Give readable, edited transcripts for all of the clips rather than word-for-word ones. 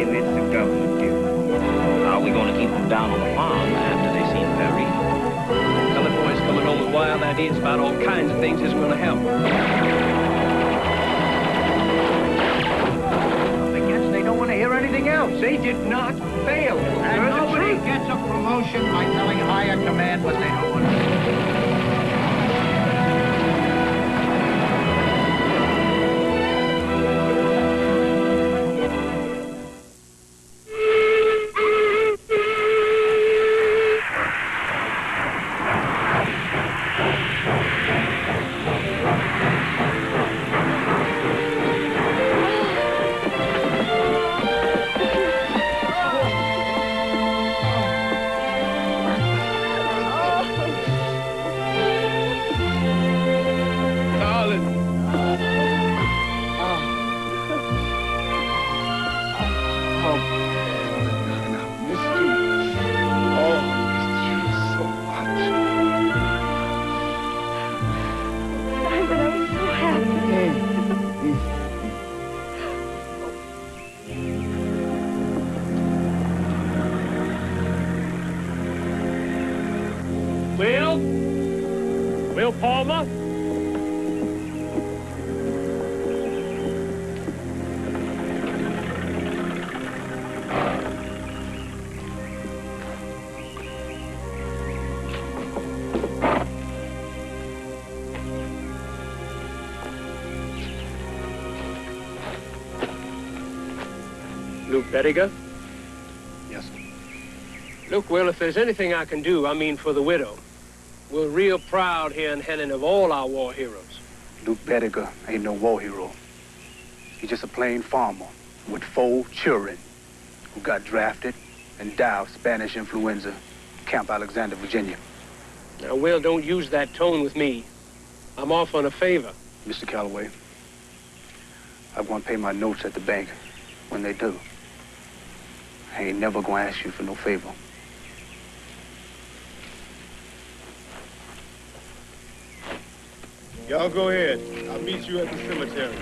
him. It's the government duty. How are we going to keep them down on the farm after they see Perry? Colored boys coming home with wild ideas about all kinds of things isn't going to help. I guess they don't want to hear anything else. They did not fail. And nobody gets a promotion by telling higher command what they don't want to do. Will Palmer? Luke Bettiger? Yes, sir. Look, Will, if there's anything I can do, I mean for the widow. We're real proud here in Henning of all our war heroes. Luke Bettiger ain't no war hero. He's just a plain farmer with 4 children who got drafted and died of Spanish influenza, Camp Alexander, Virginia. Now, Will, don't use that tone with me. I'm off on a favor. Mr. Calloway, I'm going to pay my notes at the bank when they do. I ain't never going to ask you for no favor. Y'all go ahead. I'll meet you at the cemetery.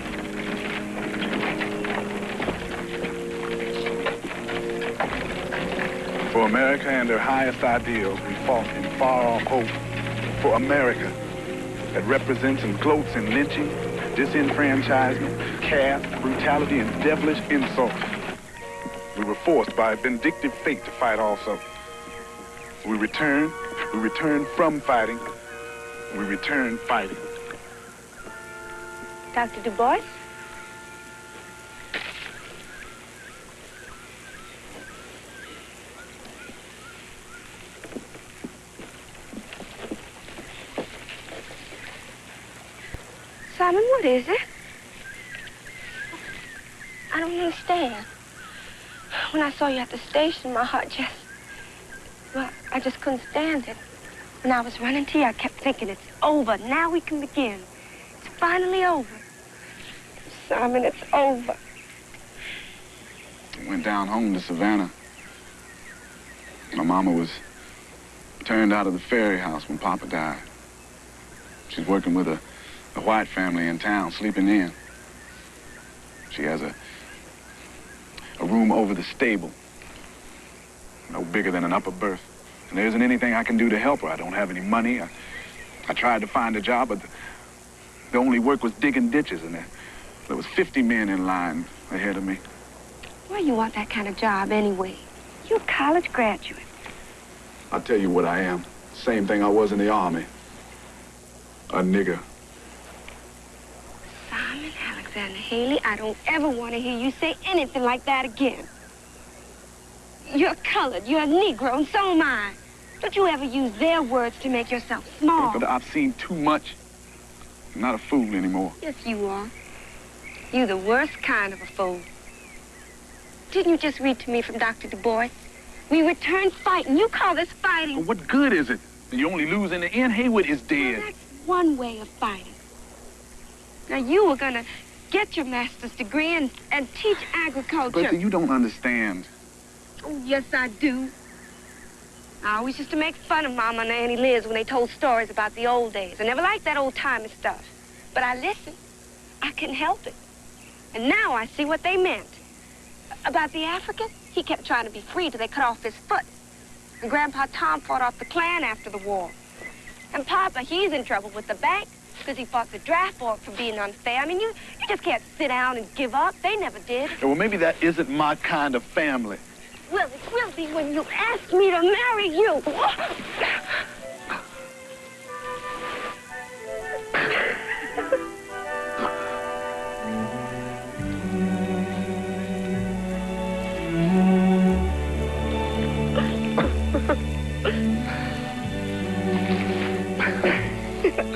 For America and their highest ideals, we fought in far-off hope. For America that represents and gloats in lynching, disenfranchisement, caste, brutality, and devilish insult. We were forced by a vindictive fate to fight also. We returned from fighting, we returned fighting. Dr. Du Bois? Simon, what is it? I don't understand. When I saw you at the station, my heart just... Well, I just couldn't stand it. When I was running to you, I kept thinking, it's over. Now we can begin. It's finally over. Simon, it's over. I went down home to Savannah. My mama was turned out of the ferry house when Papa died. She's working with a white family in town, sleeping in. She has a room over the stable, no bigger than an upper berth. And there isn't anything I can do to help her. I don't have any money. I tried to find a job, but the only work was digging ditches, and there was 50 men in line ahead of me. Why you want that kind of job anyway? You're a college graduate. I'll tell you what I am. Same thing I was in the Army. A nigger. Simon Alexander Haley, I don't ever want to hear you say anything like that again. You're colored, you're a Negro, and so am I. Don't you ever use their words to make yourself small. But I've seen too much. I'm not a fool anymore. Yes, you are. You're the worst kind of a fool. Didn't you just read to me from Dr. Du Bois? We returned fighting. You call this fighting. But what good is it? You only lose in the end. Haywood is dead. Well, that's one way of fighting. Now, you were going to get your master's degree and teach agriculture. But you don't understand. Oh, yes, I do. I always used to make fun of Mama and Auntie Liz when they told stories about the old days. I never liked that old-timey stuff. But I listened. I couldn't help it. And now I see what they meant. About the African? He kept trying to be free till they cut off his foot. And Grandpa Tom fought off the Klan after the war. And Papa, he's in trouble with the bank because he fought the draft board for being unfair. I mean, you just can't sit down and give up. They never did. Yeah, well, maybe that isn't my kind of family. Well, it will be when you ask me to marry you.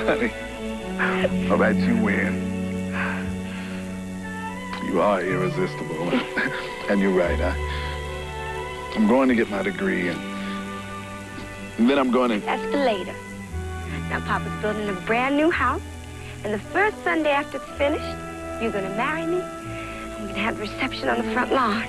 Honey, all right, you win. You are irresistible. And you're right. I'm going to get my degree, and then I'm going to... That's for later. Now, Papa's building a brand new house, and the first Sunday after it's finished, you're going to marry me, and we're going to have the reception on the front lawn.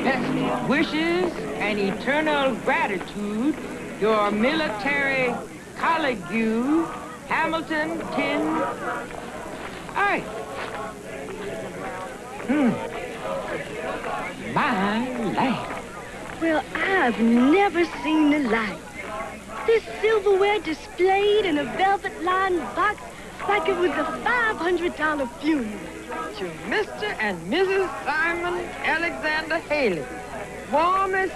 Best wishes and eternal gratitude, your military colleague, Hamilton Tin. Hey. My land. Well, I've never seen the like. This silverware displayed in a velvet-lined box like it was a $500 funeral. To Mr. and Mrs. Simon Alexander Haley. Warmest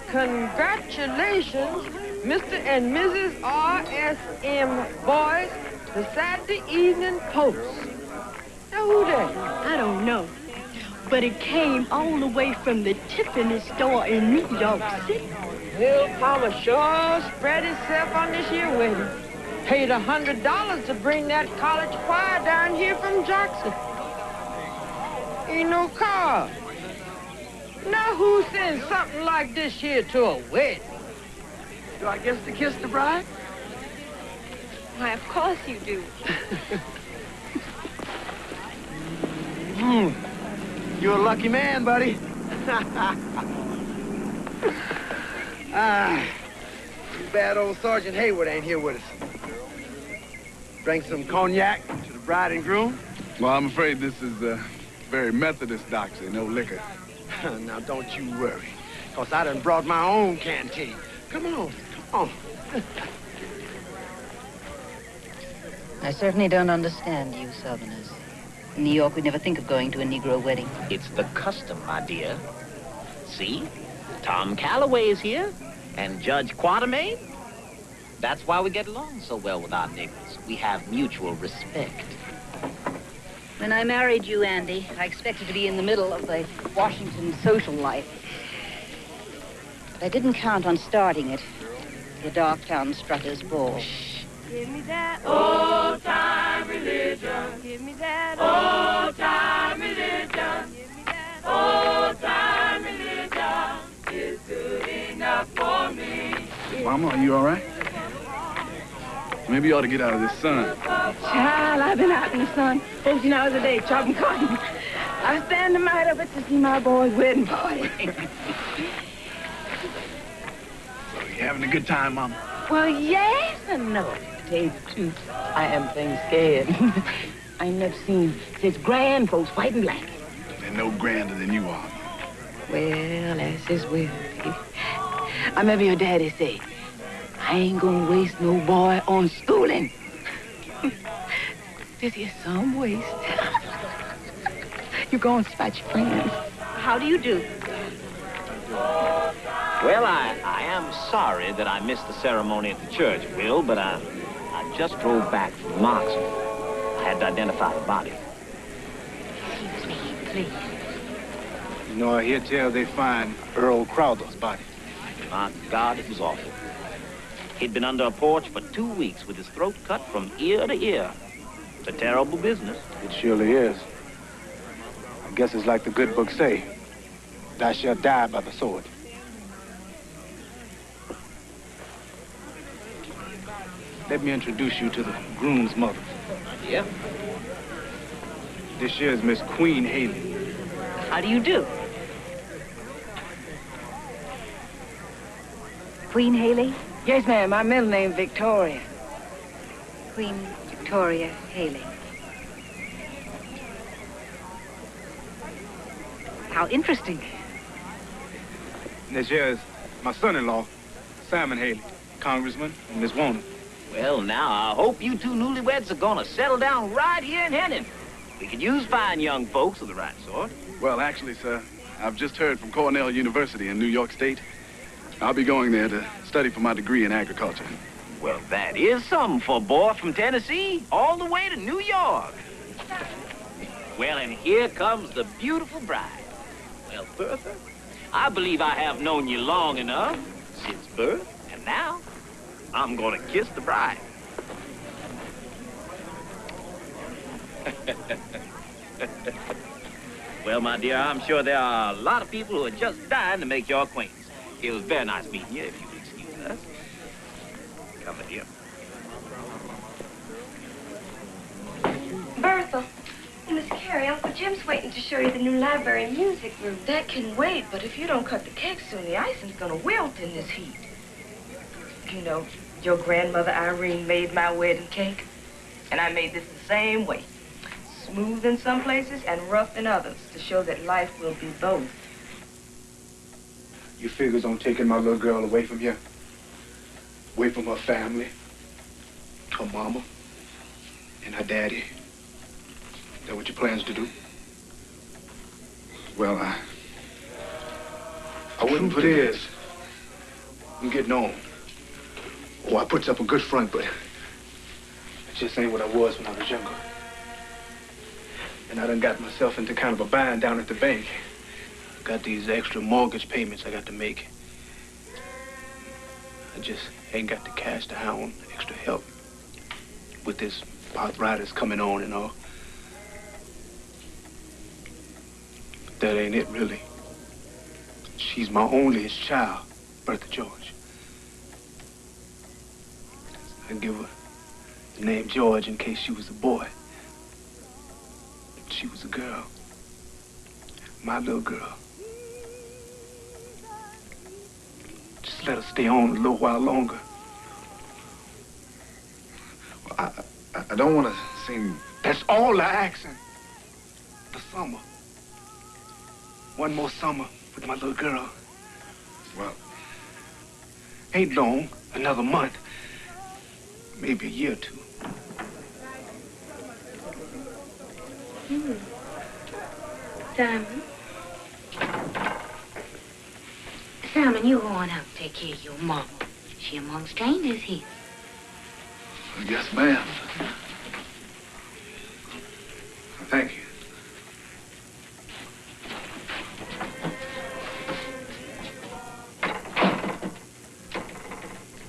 congratulations, Mr. and Mrs. R.S.M. Boyce, the Saturday Evening Post. Now, who that? I don't know. But it came all the way from the Tiffany store in New York City. Will Palmer sure spread himself on this here wedding. Paid $100 to bring that college choir down here from Jackson. Ain't no car. Now who sends something like this here to a wedding? Do I guess to kiss the bride? Why, of course you do. You're a lucky man, buddy. Too bad old Sergeant Hayward ain't here with us. Bring some cognac to the bride and groom. Well, I'm afraid this is very Methodist doctrine, no liquor. Now, don't you worry, because I done brought my own canteen. Come on, come on. I certainly don't understand you Southerners. In New York, we never think of going to a Negro wedding. It's the custom, my dear. See? Tom Calloway is here, and Judge Quatermain. That's why we get along so well with our neighbors. We have mutual respect. When I married you, Andy, I expected to be in the middle of the Washington social life. But I didn't count on starting it. The Darktown Strutters Ball. Give me that old-time religion. Give me that old-time religion. Give me that old-time religion. It's good enough for me. Mama, are you all right? Maybe you ought to get out of this sun. Child, I've been out in the sun 14 hours a day chopping cotton. I stand the might of it to see my boy's wedding party. So you having a good time, Mama? Well, yes and no. To tell you the truth, I am things scared. I ain't never seen such grand folks, white and black. They're no grander than you are. Well, that's his will. I remember your daddy say, I ain't gonna waste no boy on schooling. This is some waste. You go and spot your friends. How do you do? Well, I am sorry that I missed the ceremony at the church, Will, but I just drove back from Marksville. I had to identify the body. please. You know, I hear tell they find Earl Crowther's body. My God, it was awful. He'd been under a porch for 2 weeks with his throat cut from ear to ear. It's a terrible business. It surely is. I guess it's like the good book say, thou shalt die by the sword. Let me introduce you to the groom's mother. Yeah? This here is Miss Queen Haley. How do you do? Queen Haley? Yes, ma'am. My middle name Victoria. Queen Victoria Haley. How interesting. This here is my son-in-law, Simon Haley, Congressman, and Miss Warner. Well, now, I hope you two newlyweds are gonna settle down right here in Henning. We could use fine young folks of the right sort. Well, actually, sir, I've just heard from Cornell University in New York State. I'll be going there to study for my degree in agriculture. Well, that is something for a boy from Tennessee, all the way to New York. Well, and here comes the beautiful bride. Well, Bertha, I believe I have known you long enough, since birth, and now I'm gonna kiss the bride. Well, my dear, I'm sure there are a lot of people who are just dying to make your acquaintance. It was very nice meeting you, if you'll excuse us. Come, my dear. Bertha, Miss Carrie, Uncle Jim's waiting to show you the new library music room. That can wait, but if you don't cut the cake soon, the icing's gonna wilt in this heat. You know, your grandmother Irene made my wedding cake, and I made this the same way. Smooth in some places and rough in others, to show that life will be both. You figures on taking my little girl away from here? Away from her family, her mama, and her daddy? Is that what your plans to do? Well, I wouldn't put it. I'm getting on. Oh, I puts up a good front, but it just ain't what I was when I was younger. And I done got myself into kind of a bind down at the bank. Got these extra mortgage payments I got to make. I just ain't got the cash to hound extra help with this arthritis coming on and all. But that ain't it, really. She's my onlyest child, Bertha George. I give her the name George in case she was a boy. She was a girl. My little girl. Just let her stay on a little while longer. Well, I don't want to seem... That's all I'm asking. The summer. One more summer with my little girl. Well, ain't long. Another month. Maybe a year or two. Simon? Simon, you go on out and take care of your mama. She among strangers here. yes, ma'am. Thank you.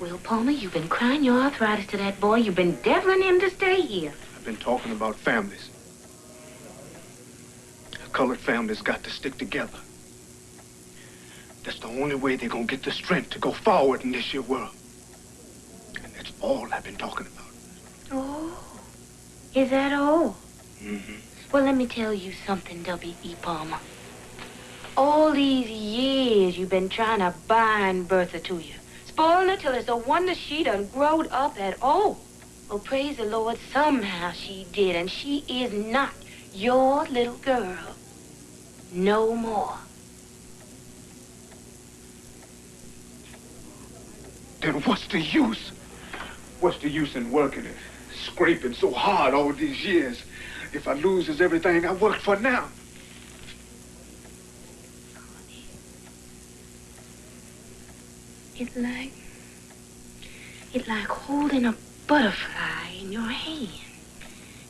Well, Palmer, you've been crying your arthritis to that boy. You've been deviling him to stay here. I've been talking about families. Colored families got to stick together. That's the only way they're gonna get the strength to go forward in this here world. And that's all I've been talking about. Oh, is that all? Mm-hmm. Well, let me tell you something, W.E. Palmer. All these years you've been trying to bind Bertha to you, spoiling her till it's a wonder she done growed up at all. Well, praise the Lord, somehow she did, and she is not your little girl. No more. Then what's the use? What's the use in working and scraping so hard all these years if I loses everything I worked for now? It's like holding a butterfly in your hand.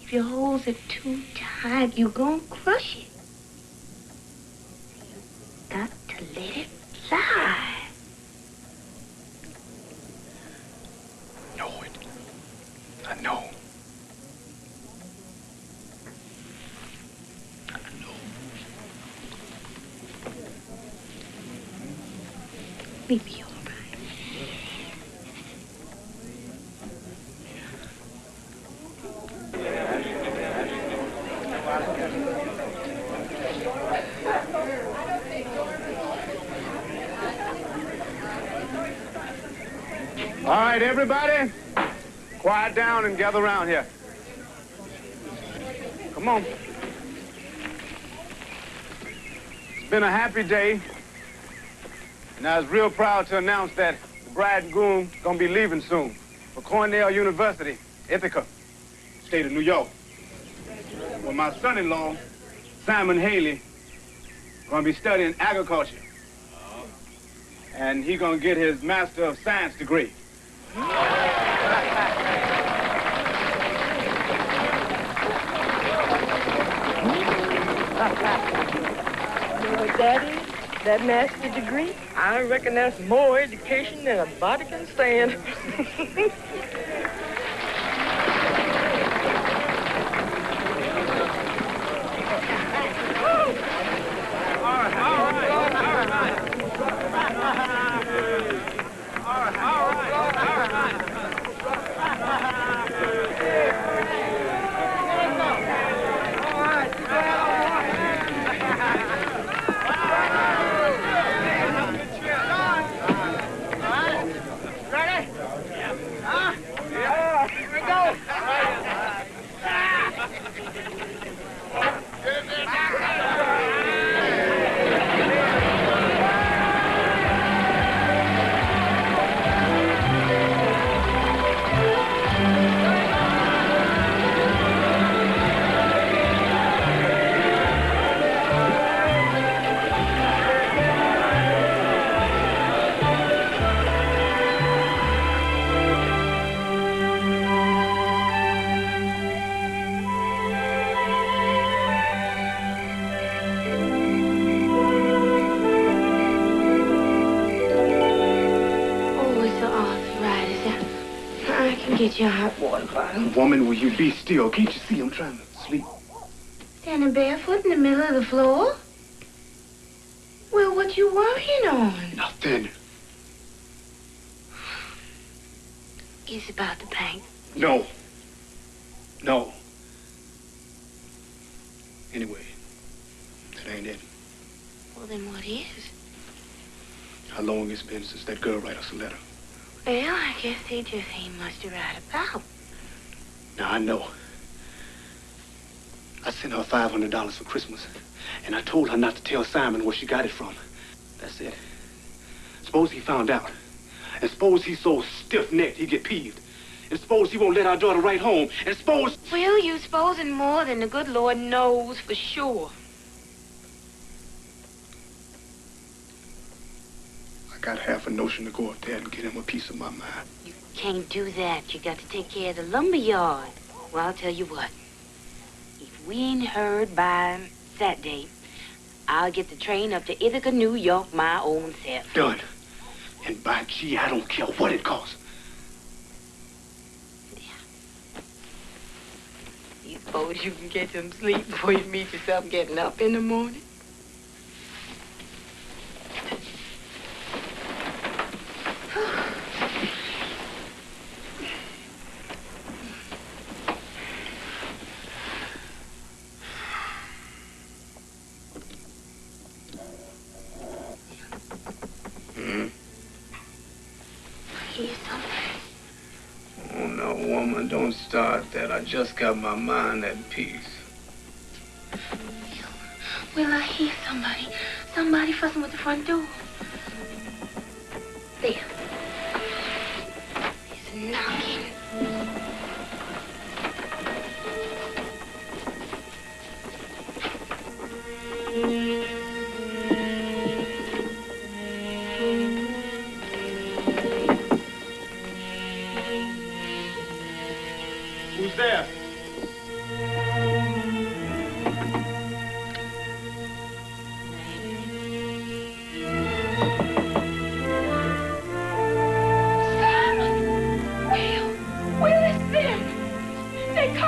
If you hold it too tight, you're gonna crush it. let it fly. Know it. I know. We'll be all right. All right, everybody, quiet down and gather around here. Come on. It's been a happy day, and I was real proud to announce that the bride and groom gonna be leaving soon for Cornell University, Ithaca, state of New York. Well, my son-in-law, Simon Haley, gonna be studying agriculture, and he gonna get his Master of Science degree. You know what that is? That master's degree? I reckon that's more education than a body can stand. Get your hot water bottle. Woman, will you be still? Can't you see I'm trying to sleep? Standing barefoot in the middle of the floor? Well, what you worrying on? Nothing. It's about the bank. No. No. Anyway, that ain't it. Well, then what is? How long it's been since that girl wrote us a letter? Well, I guess they just ain't much to write about. Now, I know. I sent her $500 for Christmas, and I told her not to tell Simon where she got it from. That's it. Suppose he found out. And suppose he's so stiff-necked he get peeved. And suppose he won't let our daughter write home. And suppose... Well, you supposing more than the good Lord knows for sure. I got half a notion to go up there and get him a piece of my mind. You can't do that. You got to take care of the lumber yard. Well, I'll tell you what. If we ain't heard by Saturday, I'll get the train up to Ithaca, New York, my own self. Done. And by gee, I don't care what it costs. You suppose you can get some sleep before you meet yourself getting up in the morning? Oh, no, woman, don't start that. I just got my mind at peace. Well, I hear somebody. Somebody fussing with the front door. There. It's knocking. Who's there?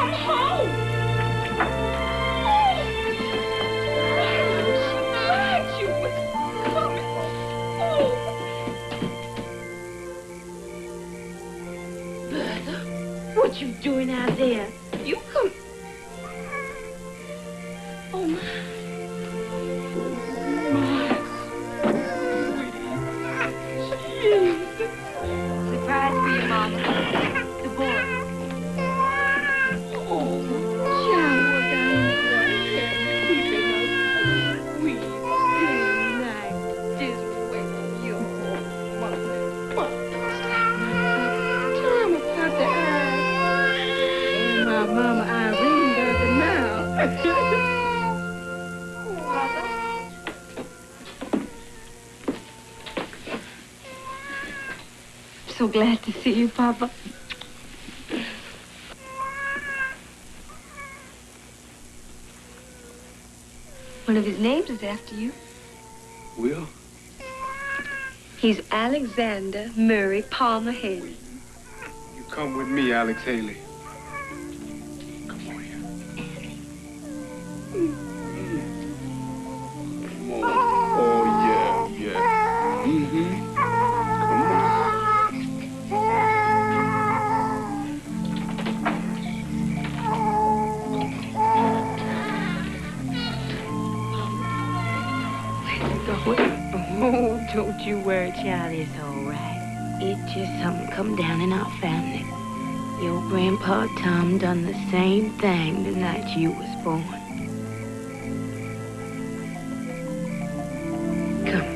Come home. Oh, you was coming. Oh. Bertha, what you doing out there? You come. Oh, my. Surprise for you, Mama. The boy. Oh, child, sweet night. Just wait your mother. Time about the eyes. And my mama Irene does it now. So glad to see you, Papa. One of his names is after you. Will? He's Alexander Murray Palmer Haley. You come with me, Alex Haley. Come on here. Come on. Oh, yeah. Mm-hmm. Come on. Oh, don't you worry, child. It's all right. It's just something come down in our family. Your grandpa Tom done the same thing the night you was born. Come.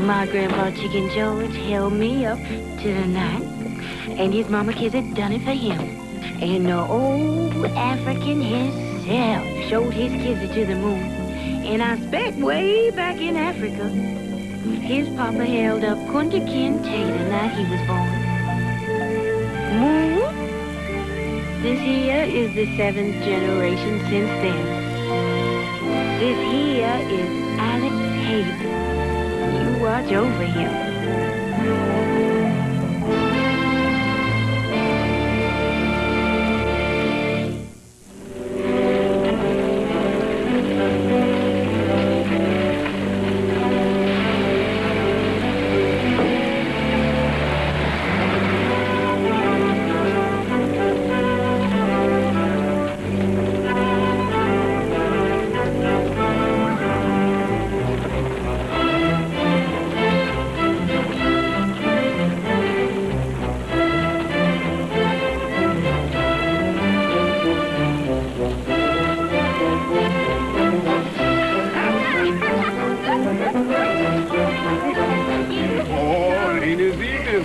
My grandpa Chicken George held me up to the night, and his mama Kizzy done it for him. And the old African himself showed his Kizzy to the moon. And I expect way back in Africa, his papa held up Kunta Kinte the night he was born. Moon, this here is the 7th generation since then. This here is Alex Haley. You watch over him.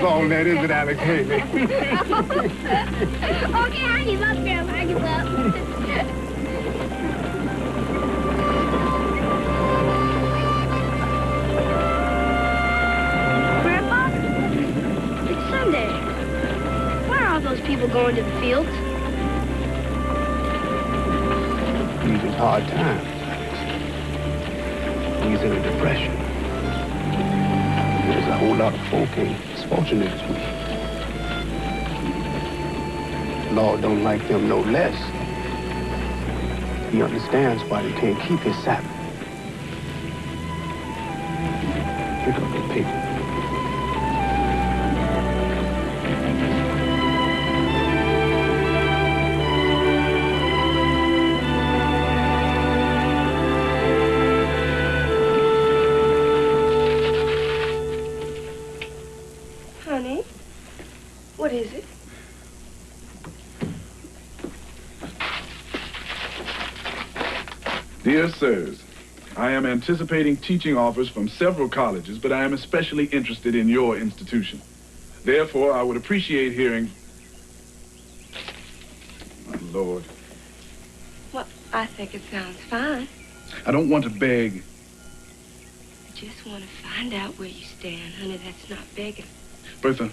All that is it, Alex Haley. Okay, I give up, Grandma. I give up. Grandpa? It's Sunday. Why are all those people going to the fields? These is hard times, Alex. He's in a depression. There's a whole lot of folk ain't as fortunate as we. Lord don't like them no less. He understands why they can't keep his Sabbath. Pick up the paper. Honey, what is it? Dear sirs, I am anticipating teaching offers from several colleges, but I am especially interested in your institution. Therefore, I would appreciate hearing... My Lord. Well, I think it sounds fine. I don't want to beg. I just want to find out where you stand, honey. That's not begging. Bertha,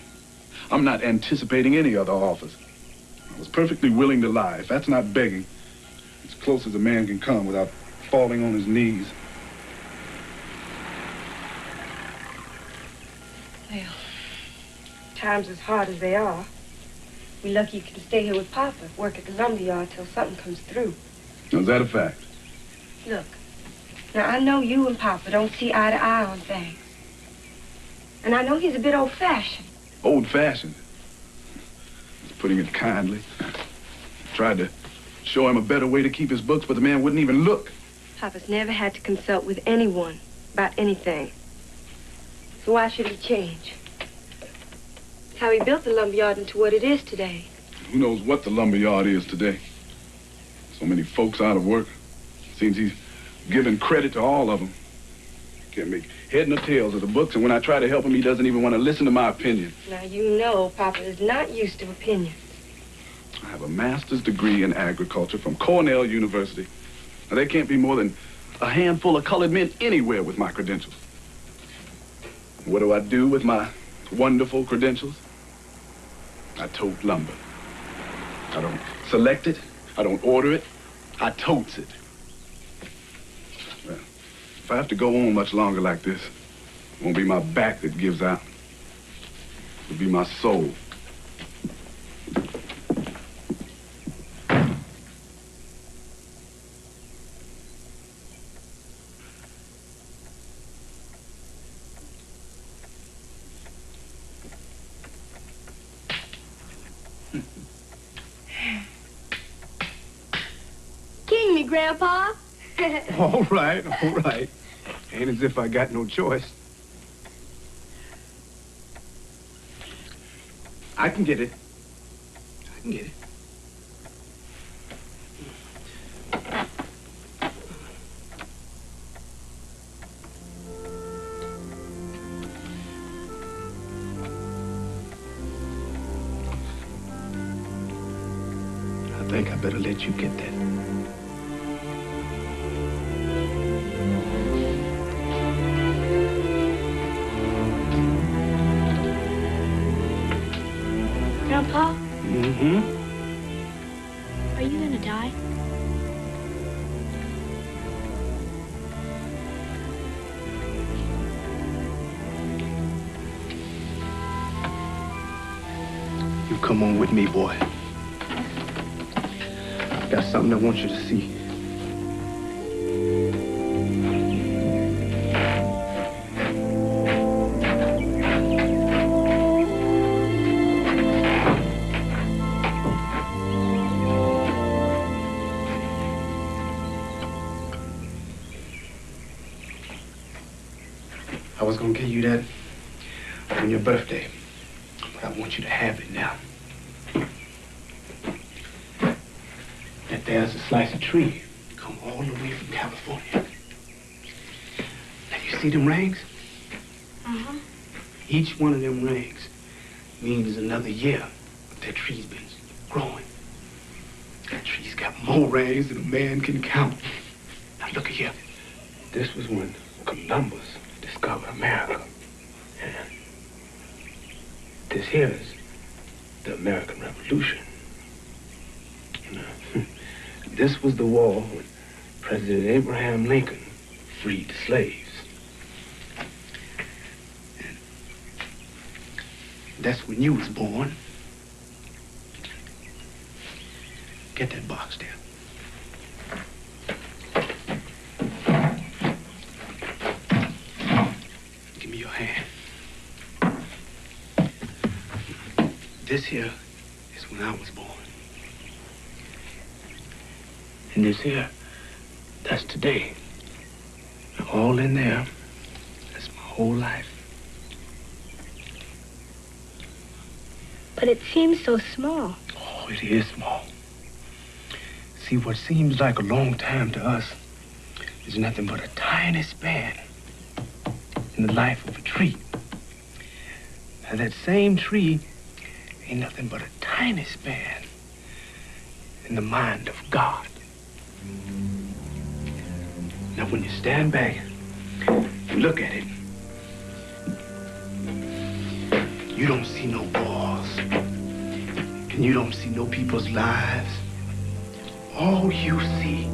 I'm not anticipating any other offers. I was perfectly willing to lie. If that's not begging, as close as a man can come without falling on his knees. Well, times as hard as they are, we're lucky you can stay here with Papa, work at the lumberyard till something comes through. Is that a fact? Look, now I know you and Papa don't see eye to eye on things. And I know he's a bit old-fashioned. Old-fashioned? That's putting it kindly. Tried to show him a better way to keep his books, but the man wouldn't even look. Papa's never had to consult with anyone about anything. So why should he change? It's how he built the lumberyard into what it is today. Who knows what the lumberyard is today? So many folks out of work. Seems he's giving credit to all of them. Can't make head nor tails of the books, and when I try to help him, he doesn't even want to listen to my opinion. Now, you know Papa is not used to opinions. I have a master's degree in agriculture from Cornell University. Now, there can't be more than a handful of colored men anywhere with my credentials. What do I do with my wonderful credentials? I tote lumber. I don't select it. I don't order it. I totes it. Well, if I have to go on much longer like this, it won't be my back that gives out. It'll be my soul. King me, Grandpa. All right, all right. Ain't as if I got no choice. I can get it. I can get it. I think I better let you get that. Grandpa, Mm-hmm. are you gonna die? You come on with me, boy. Got something I want you to see. I was gonna give you that on your birthday, but I want you to have it now. That there's a slice of tree come all the way from California. Now you see them rings? Uh-huh. Each one of them rings means another year that tree's been growing. That tree's got more rings than a man can count. Now look at here. This was when Columbus discovered America. And this here is the American Revolution. This was the war when President Abraham Lincoln freed the slaves. And that's when you was born. Get that box there. Give me your hand. This here is when I was born. And this here, that's today. All in there, that's my whole life. But it seems so small. Oh, it is small. See, what seems like a long time to us is nothing but a tiny span in the life of a tree. Now, that same tree ain't nothing but a tiny span in the mind of God. Now, when you stand back and look at it, you don't see no wars, and you don't see no people's lives. All you see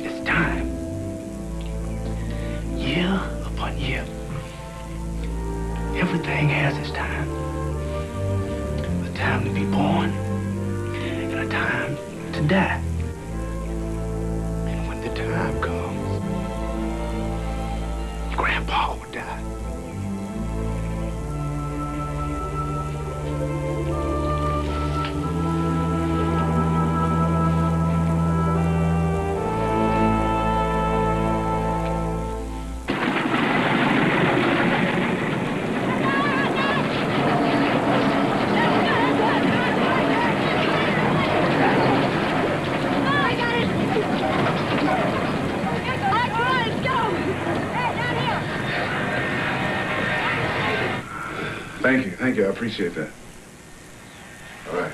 is time, year upon year. Everything has its time. A time to be born and a time to die. And when the time comes, Grandpa will die. Thank you. I appreciate that. All right.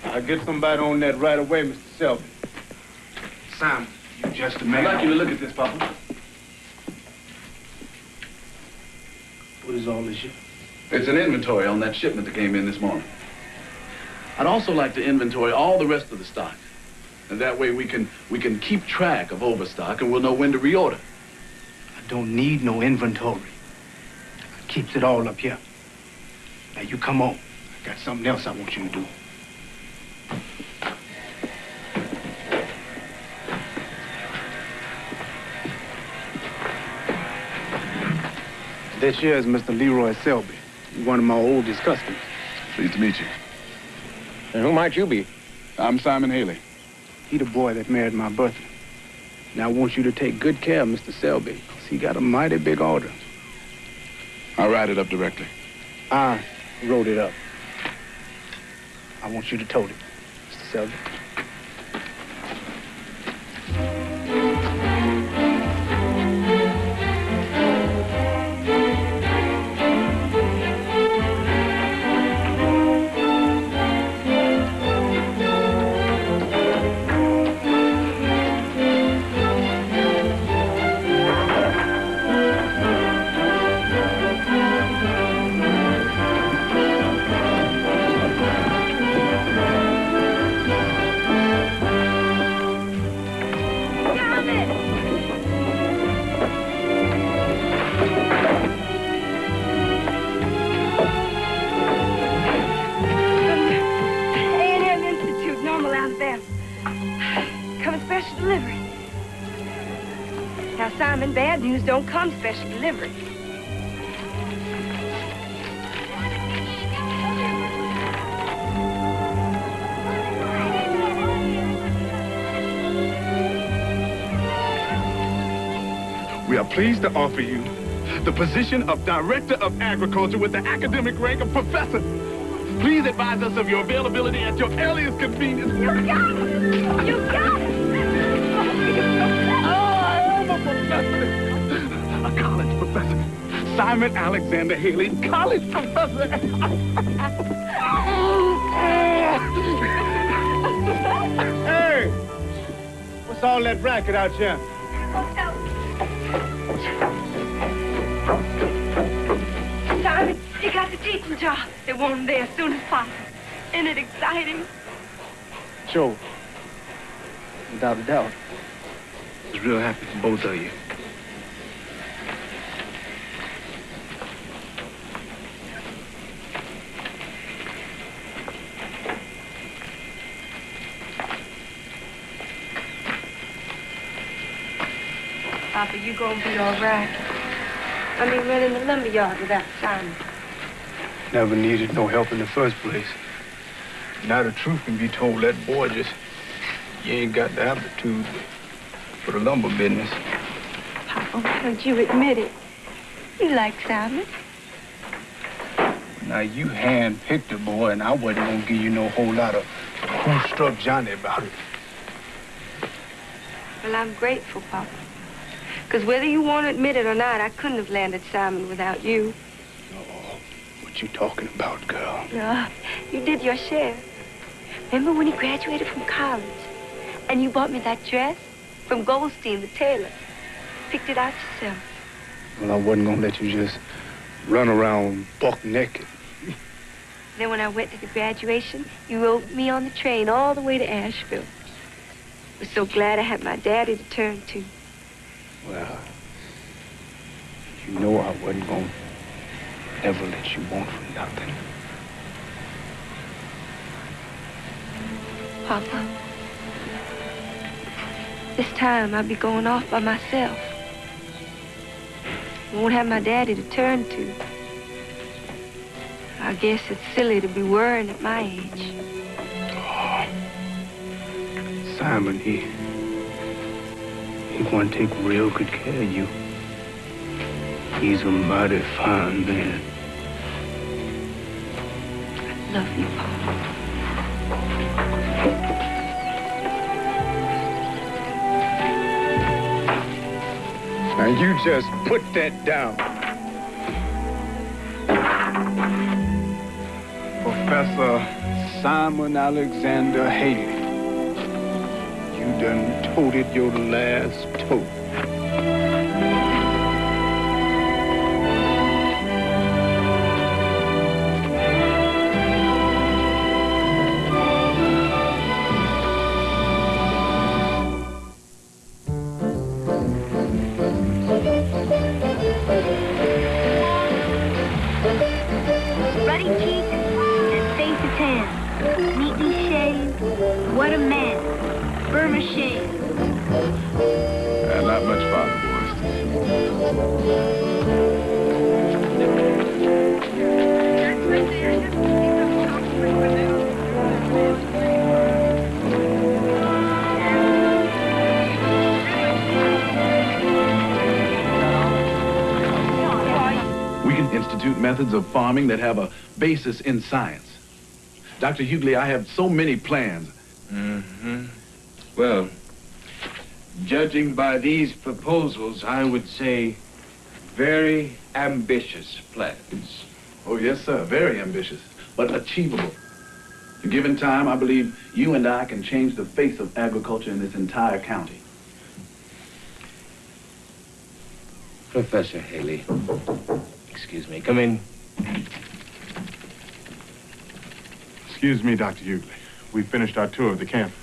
I'll get somebody on that right away, Mr. Selby. Simon, you just a man. I'd like you to look at this, Papa. What is all this here? It's an inventory on that shipment that came in this morning. I'd also like to inventory all the rest of the stock. And that way we can keep track of overstock and we'll know when to reorder. I don't need no inventory. Keeps it all up here. Now you come on. I got something else I want you to do. This here is Mr. Leroy Selby, one of my oldest customers. Pleased to meet you. And who might you be? I'm Simon Haley. He the boy that married my Bertha. Now I want you to take good care of Mr. Selby, because he got a mighty big order. I'll write it up directly. I wrote it up. I want you to tote it, Mr. Selby. Simon, bad news don't come special delivery. We are pleased to offer you the position of Director of Agriculture with the academic rank of Professor. Please advise us of your availability at your earliest convenience. You got it! You got it! A college professor. Simon Alexander Haley, college professor. Hey! What's all that racket out here? Simon, you got the teaching job. They want him there as soon as possible. Isn't it exciting? Sure. Without a doubt. I was real happy for both of you. Papa, you gonna be all right. I mean, running the lumber yard without Simon. Never needed no help in the first place. Now the truth can be told, that boy just, he ain't got the aptitude for the lumber business. Papa, why don't you admit it? You like Simon. Now, you hand-picked the boy, and I wasn't gonna give you no whole lot of who struck Johnny about it. Well, I'm grateful, Papa. Because whether you want to admit it or not, I couldn't have landed Simon without you. Oh, what you talking about, girl? You did your share. Remember when he graduated from college? And you bought me that dress from Goldstein, the tailor. Picked it out yourself. Well, I wasn't gonna let you just run around buck naked. Then when I went to the graduation, you rode me on the train all the way to Asheville. I was so glad I had my daddy to turn to. Well, You know I wasn't gonna ever let you want for nothing. Papa, this time I'll be going off by myself. Won't have my daddy to turn to. I guess it's silly to be worrying at my age. Oh, Simon, he gonna take real good care of you. He's a mighty fine man. I love you, Papa. Now you just put that down. Professor Simon Alexander Haley, you done toted your last tote. What a man. Burma shave. Not much farther, We can institute methods of farming that have a basis in science. Dr. Hughley, I have so many plans. Well, judging by these proposals, I would say very ambitious plans. Oh, yes, sir. Very ambitious, but achievable. Given time, I believe you and I can change the face of agriculture in this entire county. Professor Haley, excuse me, come in. Excuse me, Dr. Hughley. We finished our tour of the campus.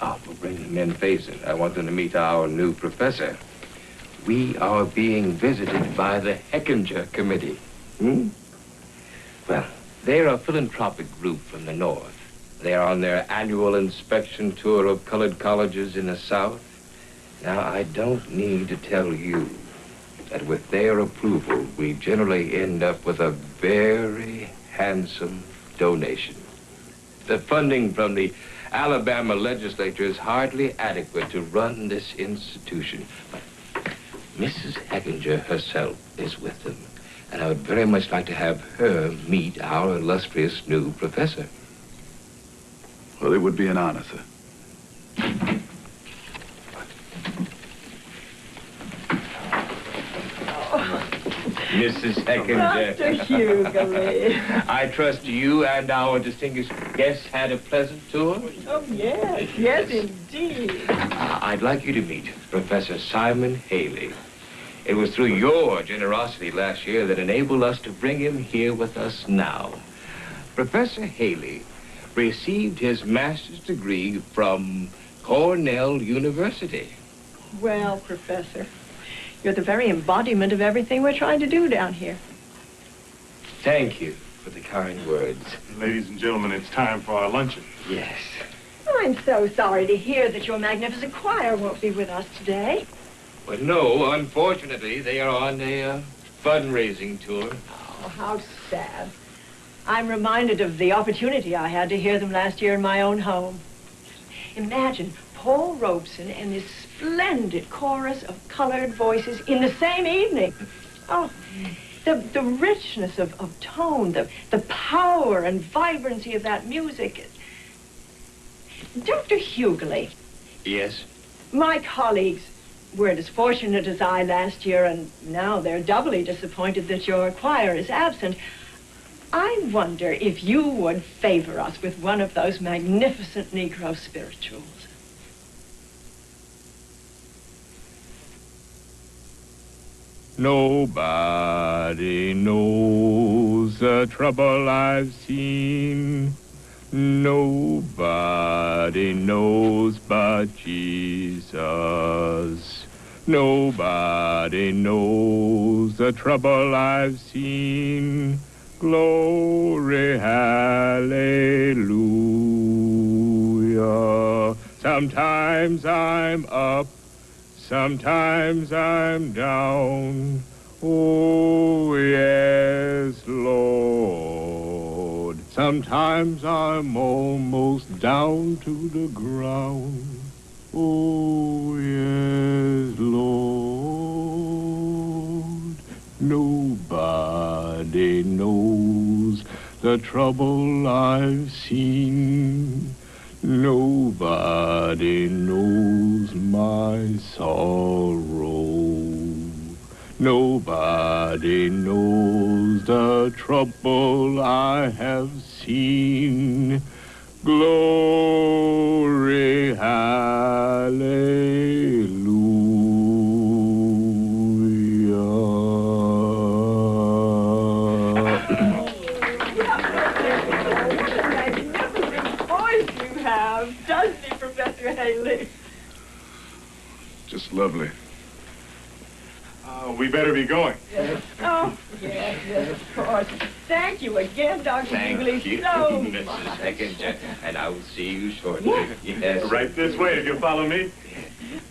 Oh, we'll bring them in, Faison. I want them to meet our new professor. We are being visited by the Hechinger Committee. Well, they're a philanthropic group from the north. They are on their annual inspection tour of colored colleges in the south. Now, I don't need to tell you that with their approval, we generally end up with a very handsome donation. The funding from the Alabama legislature is hardly adequate to run this institution. But Mrs. Hechinger herself is with them, and I would very much like to have her meet our illustrious new professor. Well, it would be an honor, sir. Mrs. Hechinger. Dr. Hughley. I trust you and our distinguished guests had a pleasant tour? Oh, yes. Yes, indeed. I'd like you to meet Professor Simon Haley. It was through your generosity last year that enabled us to bring him here with us now. Professor Haley received his master's degree from Cornell University. Well, Professor, you're the very embodiment of everything we're trying to do down here. Thank you for the kind words. Ladies and gentlemen, it's time for our luncheon. Yes. I'm so sorry to hear that your magnificent choir won't be with us today. Well, no, unfortunately, they are on a fundraising tour. Oh, how sad. I'm reminded of the opportunity I had to hear them last year in my own home. Imagine Paul Robeson and this splendid chorus of colored voices in the same evening. Oh, the richness of tone, the power and vibrancy of that music. Dr. Hughley. Yes? My colleagues weren't as fortunate as I last year, and now they're doubly disappointed that your choir is absent. I wonder if you would favor us with one of those magnificent Negro spirituals. Nobody knows the trouble I've seen. Nobody knows but Jesus. Nobody knows the trouble I've seen. Glory, hallelujah. Sometimes I'm up, sometimes I'm down. Oh, yes, Lord. Sometimes I'm almost down to the ground. Oh, yes, Lord. Nobody knows the trouble I've seen. Nobody knows my sorrow. Nobody knows the trouble I have seen. Glory, Doesn't he, Professor Haley? Just lovely. We better be going. Yes. Oh, yes, of course. Thank you again, Dr. Hughley, you, so Mrs. much. Heckinger, and I will see you shortly. Yes. Right this way if you'll follow me.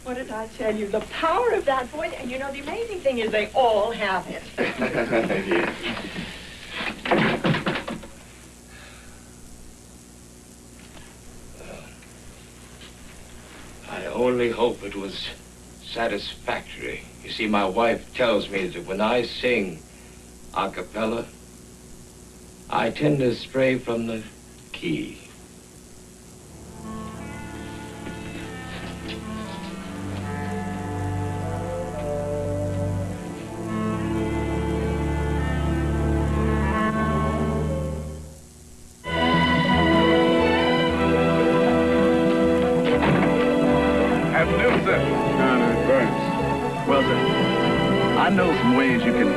What did I tell you? The power of that voice, and you know, the amazing thing is they all have it. Yes. I only hope it was satisfactory. You see, my wife tells me that when I sing a cappella, I tend to stray from the key. Afternoon, sir. Burns. Well, sir, I know some ways you can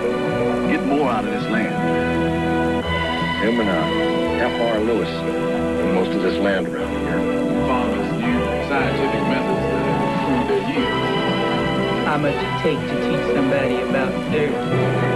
get more out of this land. Him and F.R. Lewis own most of this land around here. Farmers use scientific methods that have improved their yields. How much it take to teach somebody about dirt?